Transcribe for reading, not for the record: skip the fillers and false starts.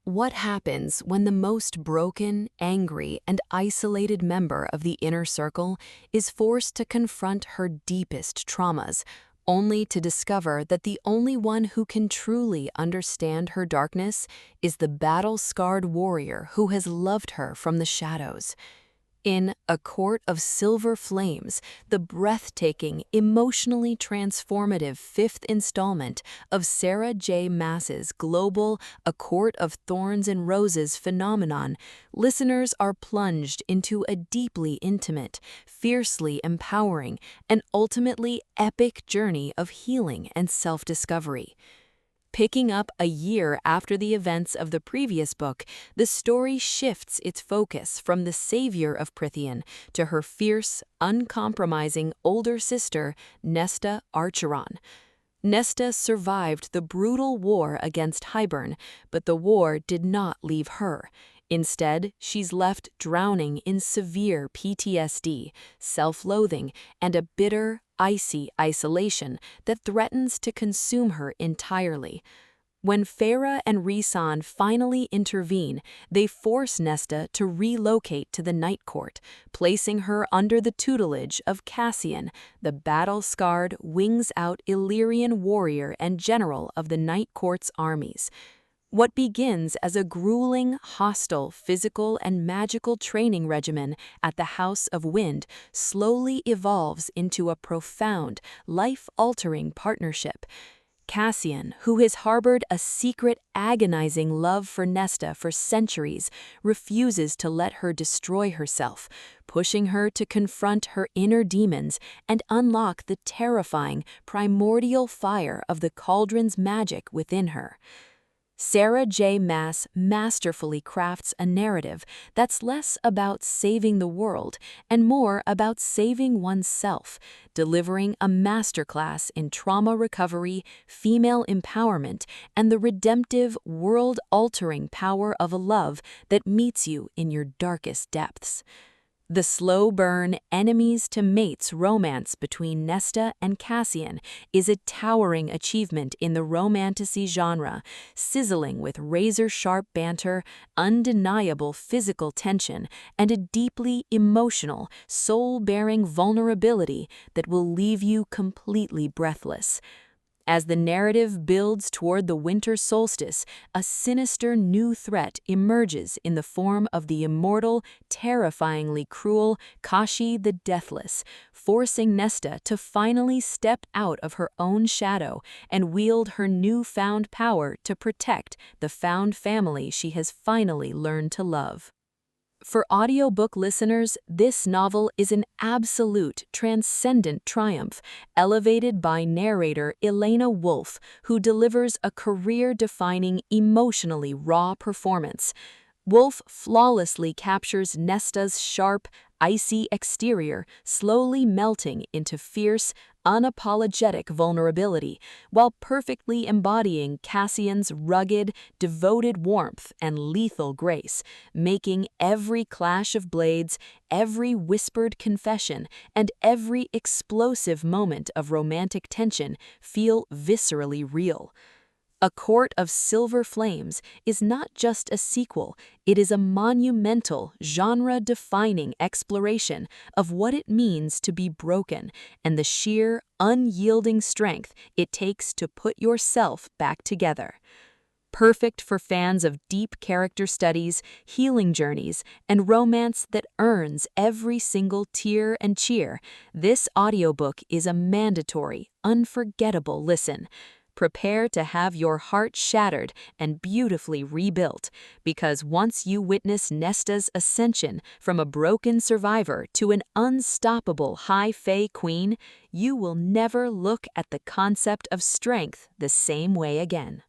What happens when the most broken, angry, and isolated member of the inner circle is forced to confront her deepest traumas, only to discover that the only one who can truly understand her darkness is the battle-scarred warrior who has loved her from the shadows? In A Court of Silver Flames, the breathtaking, emotionally transformative fifth installment of Sarah J. Maas's global A Court of Thorns and Roses phenomenon, listeners are plunged into a deeply intimate, fiercely empowering, and ultimately epic journey of healing and self-discovery. Picking up a year after the events of the previous book, the story shifts its focus from the savior of Prythian to her fierce, uncompromising older sister, Nesta Archeron. Nesta survived the brutal war against Hybern, but the war did not leave her. Instead, she's left drowning in severe PTSD, self-loathing, and a bitter, icy isolation that threatens to consume her entirely. When Farah and Rhysand finally intervene, they force Nesta to relocate to the Night Court, placing her under the tutelage of Cassian, the battle-scarred, wings-out Illyrian warrior and general of the Night Court's armies. What begins as a grueling, hostile physical and magical training regimen at the House of Wind slowly evolves into a profound, life-altering partnership. Cassian, who has harbored a secret, agonizing love for Nesta for centuries, refuses to let her destroy herself, pushing her to confront her inner demons and unlock the terrifying, primordial fire of the Cauldron's magic within her. Sarah J. Maas masterfully crafts a narrative that's less about saving the world and more about saving oneself, delivering a masterclass in trauma recovery, female empowerment, and the redemptive, world-altering power of a love that meets you in your darkest depths. The slow-burn, enemies-to-mates romance between Nesta and Cassian is a towering achievement in the romantasy genre, sizzling with razor-sharp banter, undeniable physical tension, and a deeply emotional, soul-bearing vulnerability that will leave you completely breathless. As the narrative builds toward the winter solstice, a sinister new threat emerges in the form of the immortal, terrifyingly cruel Kashi the Deathless, forcing Nesta to finally step out of her own shadow and wield her newfound power to protect the found family she has finally learned to love. For audiobook listeners, this novel is an absolute, transcendent triumph, elevated by narrator Elena Wolf, who delivers a career-defining, emotionally raw performance. Wolf flawlessly captures Nesta's sharp, icy exterior, slowly melting into fierce, unapologetic vulnerability, while perfectly embodying Cassian's rugged, devoted warmth and lethal grace, making every clash of blades, every whispered confession, and every explosive moment of romantic tension feel viscerally real. A Court of Silver Flames is not just a sequel, it is a monumental, genre-defining exploration of what it means to be broken and the sheer, unyielding strength it takes to put yourself back together. Perfect for fans of deep character studies, healing journeys, and romance that earns every single tear and cheer, this audiobook is a mandatory, unforgettable listen. Prepare to have your heart shattered and beautifully rebuilt, because once you witness Nesta's ascension from a broken survivor to an unstoppable high fae queen, you will never look at the concept of strength the same way again.